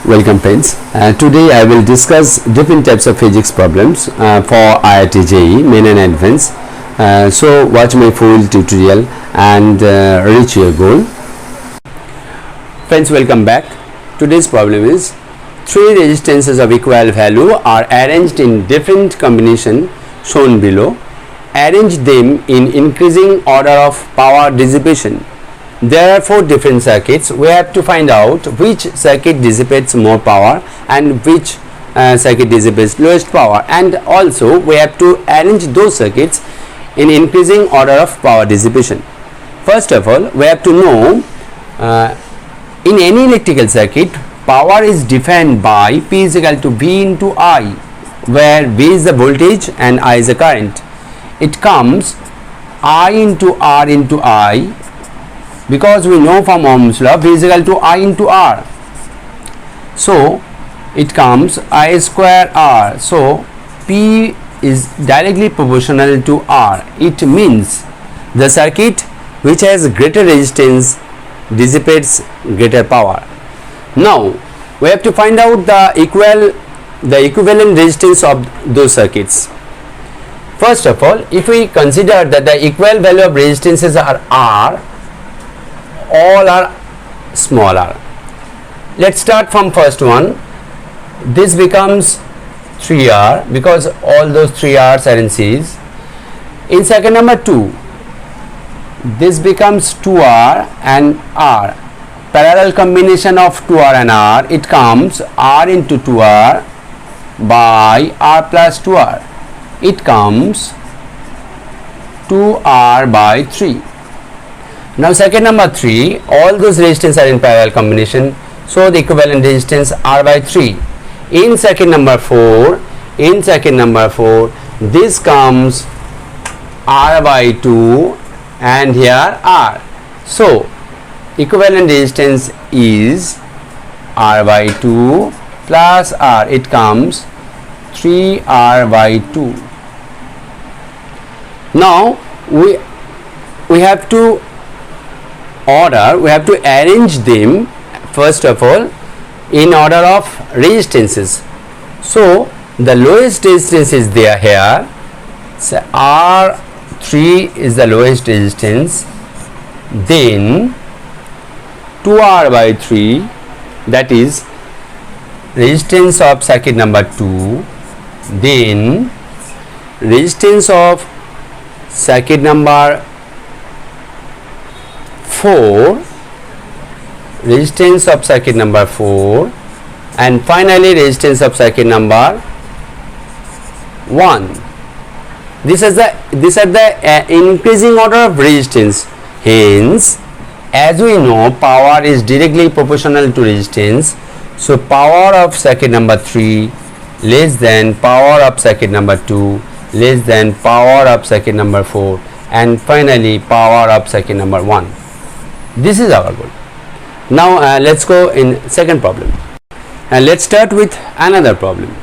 Welcome friends. Today I will discuss different types of physics problems for IIT JEE Main and Advanced. So watch my full tutorial and reach your goal. Friends, welcome back. Today's problem is three resistances of equal value are arranged in different combination shown below. Arrange them in increasing order of power dissipation. There are four different circuits. We have to find out which circuit dissipates more power and which circuit dissipates lowest power, and also we have to arrange those circuits in increasing order of power dissipation. First of all, we have to know in any electrical circuit power is defined by P is equal to V into I, where V is the voltage and I is the current. It comes I into R into I, because we know from Ohm's law V is equal to I into R. So it comes I square R. So P is directly proportional to R. It means the circuit which has greater resistance dissipates greater power. Now we have to find out the equivalent resistance of those circuits. First of all, if we consider that the equal value of resistances are R, all are smaller. Let's start from first one. This becomes 3R because all those 3R's are in series. In second number 2, this becomes 2R and R. Parallel combination of 2R and R, it comes R into 2R by R plus 2R. It comes 2R by 3. Now second number 3, all those resistance are in parallel combination, so the equivalent resistance R by 3. In second number 4, this comes R by 2 and here R. So equivalent resistance is R by 2 plus R. It comes 3R by 2. Now we have to arrange them first of all in order of resistances. So the lowest resistance is there here. So R3 is the lowest resistance, then 2R by 3, that is resistance of circuit number 2, then resistance of circuit number 4, resistance of circuit number 4, and finally resistance of circuit number 1. These are the increasing order of resistance. Hence, as we know, power is directly proportional to resistance. So power of circuit number 3 less than power of circuit number 2 less than power of circuit number 4, and finally power of circuit number 1. This is our goal. Now let's go in second problem. Let's start with another problem.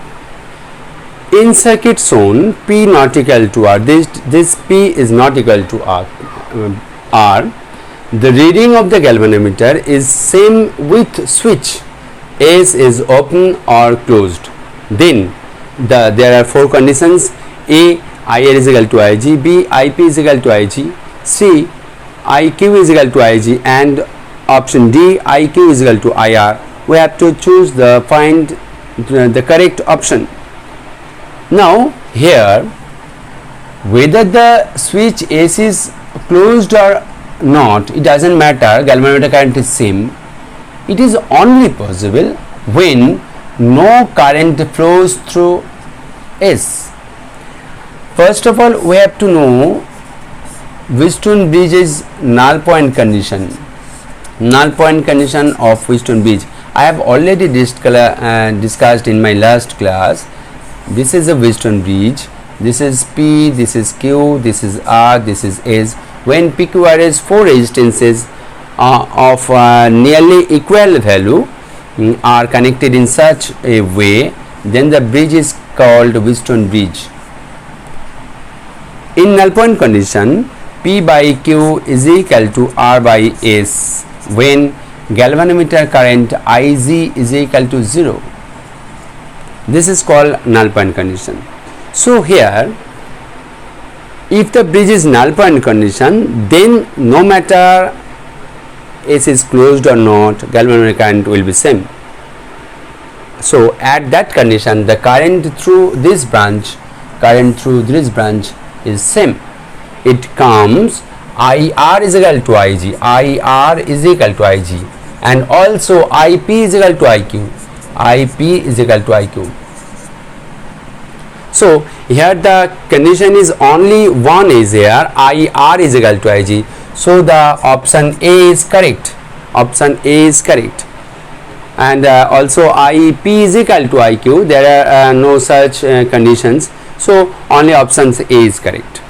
In circuit shown P not equal to R, this P is not equal to R. The reading of the galvanometer is same with switch S is open or closed. Then there are four conditions: A, IR is equal to IG, B, IP is equal to IG, C, IQ is equal to IG, and option D, IQ is equal to IR. We have to choose find the correct option. Now here, whether the switch S is closed or not, it doesn't matter, galvanometer current is same. It is only possible when no current flows through S. First of all, we have to know Wheatstone bridge's null point condition. Null point condition of Wheatstone bridge I have already discussed in my last class. This is a Wheatstone bridge. This is P, this is Q, this is R, this is S. When PQRS four resistances of nearly equal value are connected in such a way, then the bridge is called Wheatstone bridge. In null point condition, P by Q is equal to R by S when galvanometer current Ig is equal to 0. This is called null point condition. So here, if the bridge is null point condition, then no matter S is closed or not, galvanometer current will be same. So at that condition, the current through this branch is same. It comes IR is equal to Ig, IR is equal to Ig, and also IP is equal to IQ, IP is equal to IQ. So here the condition is only one is here, IR is equal to Ig. So the option A is correct. Option A is correct. And also IP is equal to IQ. There are no such conditions. So only option A is correct.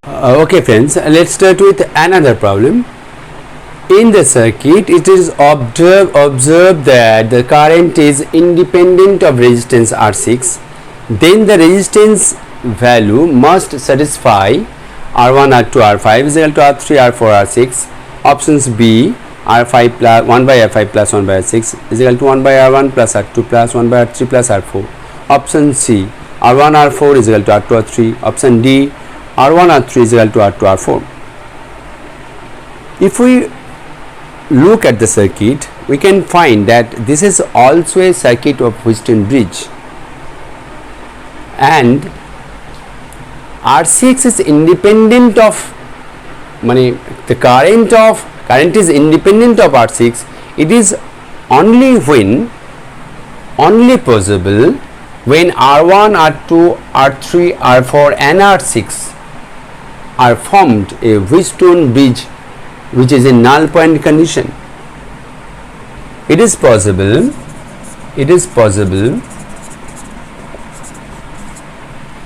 Okay friends, let's start with another problem. In the circuit, it is observed that the current is independent of resistance R6. Then the resistance value must satisfy R1, R2, R5 is equal to R3, R4, R6. Options B, R5 plus 1 by R5 plus 1 by R6 is equal to 1 by R1 plus R2 plus 1 by R3 plus R4. Option C, R1, R4 is equal to R2, R3. Option D, R1, R3 is equal to R2, R4. If we look at the circuit, we can find that this is also a circuit of Wheatstone bridge, and R6 is independent of the current is independent of R6. It is only possible when R1, R2, R3, R4 and R6 are formed a Wheatstone bridge, which is a null point condition. It is possible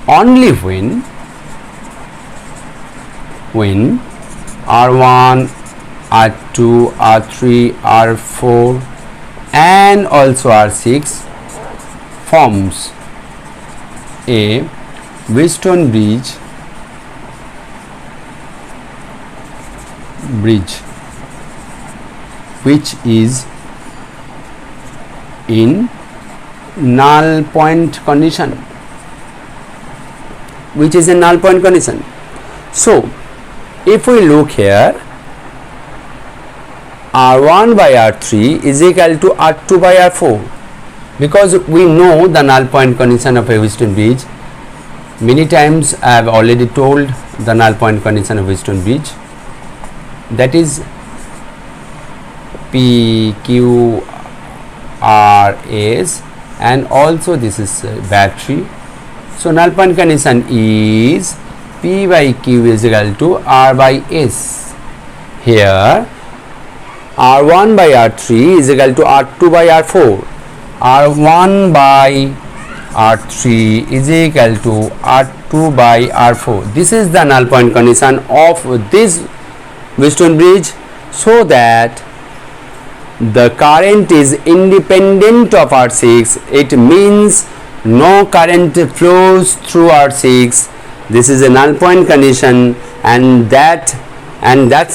only when R1, R2, R3, R4 and also R6 forms a Wheatstone bridge which is in null point condition, So if we look here, R1 by R3 is equal to R2 by R4, because we know the null point condition of a Wheatstone bridge. Many times I have already told the null point condition of Wheatstone bridge, that is PQRS, and also this is battery. So null point condition is P by Q is equal to R by S. Here R1 by R3 is equal to R2 by R4. R1 by R3 is equal to R2 by R4. This is the null point condition of this Wheatstone bridge, so that the current is independent of R6. It means no current flows through R6. This is a null point condition, and that's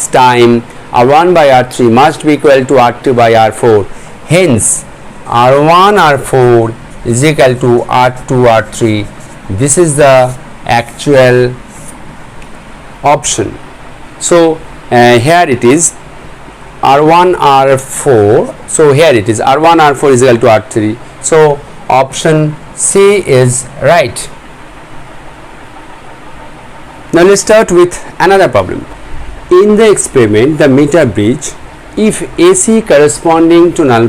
time R1 by R3 must be equal to R2 by R4. Hence R1 R4 is equal to R2 R3. This is the actual option. So here it is R1 R4. So here it is R1 R4 is equal to R3. So option C is right. Now let's start with another problem. In the experiment, the meter bridge, if AC corresponding to null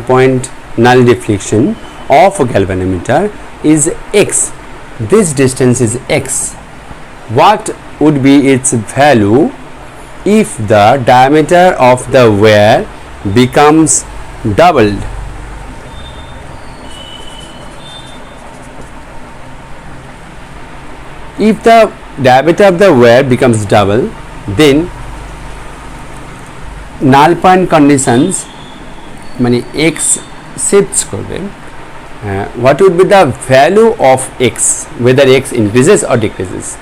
deflection of a galvanometer is X, this distance is X, what would be its value if the diameter of the wire becomes doubled? If the diameter of the wire becomes double, then null point conditions X shifts করবে, what would be the value of X, whether X increases or decreases?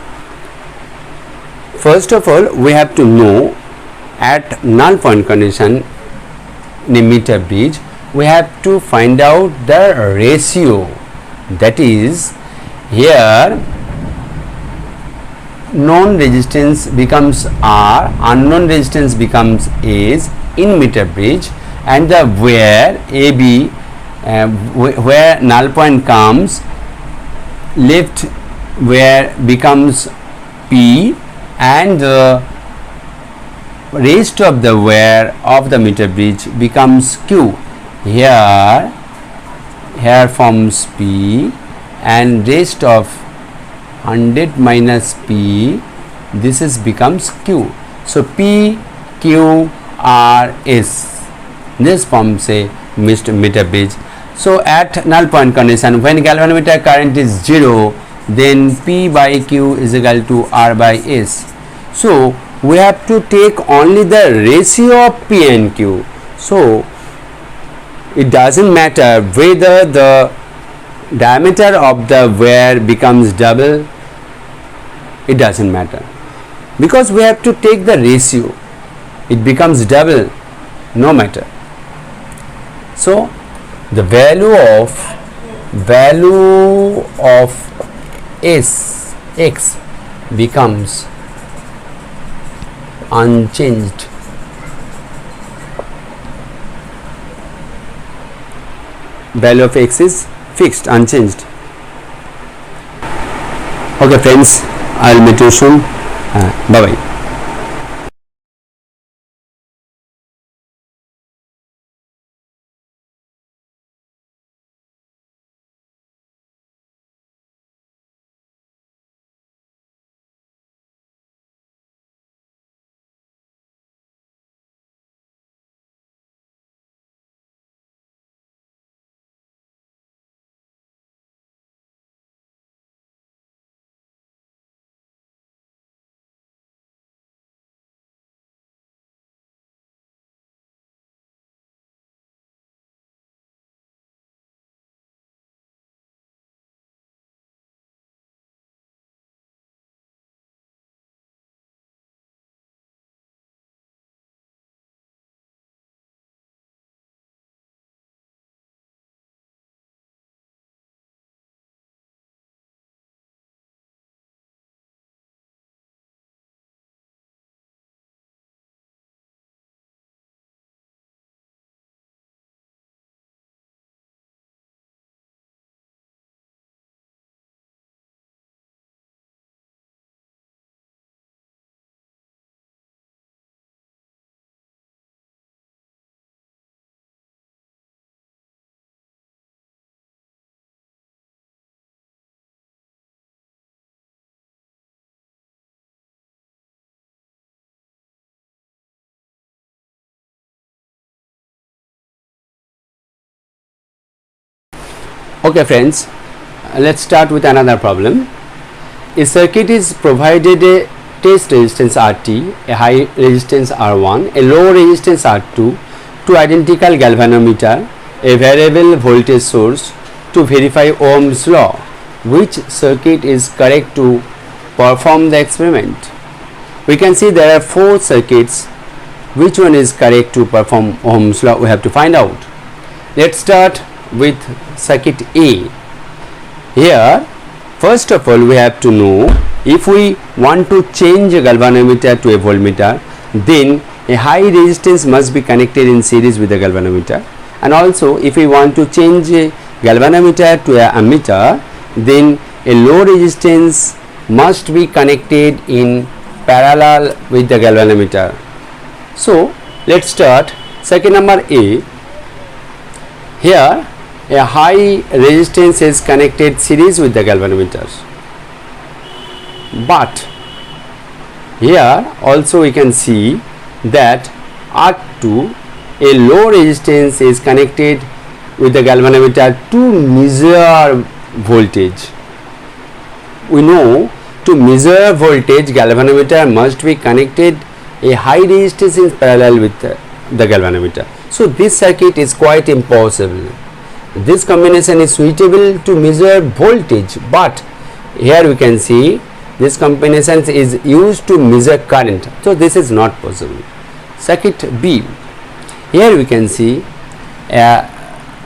First of all, we have to know at null point condition in a meter bridge, we have to find out the ratio. That is, here known resistance becomes R, unknown resistance becomes S in meter bridge, and the where AB, where null point comes, left where becomes P, and the rest of the wear of the meter bridge becomes Q. Here forms P, and rest of 100 minus P, this is becomes Q. So P, Q, R, S, this forms a meter bridge. So at null point condition, when galvanometer current is 0, then P by Q is equal to R by S. So we have to take only the ratio of P and Q. So it doesn't matter whether the diameter of the wire becomes double, it doesn't matter, because we have to take the ratio. It becomes double, no matter. So the value of S X becomes unchanged. Value of X is fixed, unchanged. Okay friends, I'll meet you soon. Bye bye. Okay friends, let's start with another problem. A circuit is provided a test resistance RT, a high resistance R1, a low resistance R2, two identical galvanometer, a variable voltage source to verify Ohm's law. Which circuit is correct to perform the experiment? We can see there are four circuits. Which one is correct to perform Ohm's law? We have to find out. Let's start with circuit A. Here first of all we have to know, if we want to change a galvanometer to a voltmeter, then a high resistance must be connected in series with the galvanometer, and also if we want to change a galvanometer to a ammeter, then a low resistance must be connected in parallel with the galvanometer. So let's start circuit number A. Here a high resistance is connected series with the galvanometers, but here also we can see that R2, a low resistance, is connected with the galvanometer to measure voltage. We know to measure voltage, galvanometer must be connected a high resistance in parallel with the galvanometer. So this circuit is quite impossible. This combination is suitable to measure voltage, but here we can see this combination is used to measure current, so this is not possible. Circuit B. Here we can see a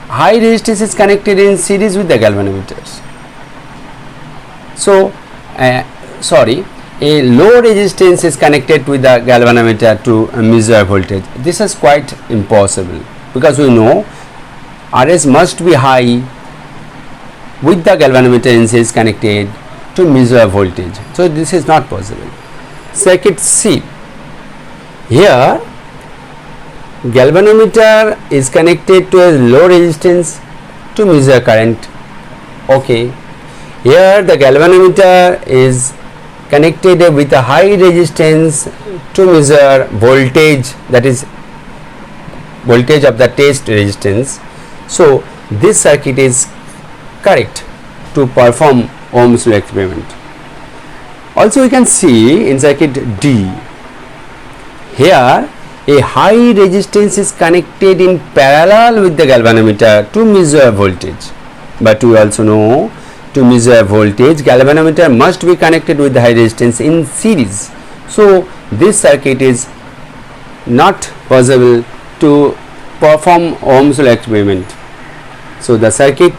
high resistance is connected in series with the galvanometers. So a low resistance is connected with the galvanometer to measure voltage. This is quite impossible because we know RS must be high with the galvanometer in series connected to measure voltage. So this is not possible. Circuit C. Here galvanometer is connected to a low resistance to measure current. Okay. Here the galvanometer is connected with a high resistance to measure voltage, that is voltage of the test resistance. So this circuit is correct to perform Ohm's law experiment. Also we can see in circuit D, here a high resistance is connected in parallel with the galvanometer to measure voltage, but we also know to measure voltage galvanometer must be connected with the high resistance in series. So this circuit is not possible to perform Ohm's law experiment. So the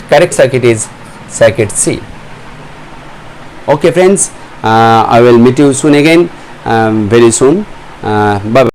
correct circuit is circuit C. Okay friends, I will meet you soon again, very soon. Bye bye.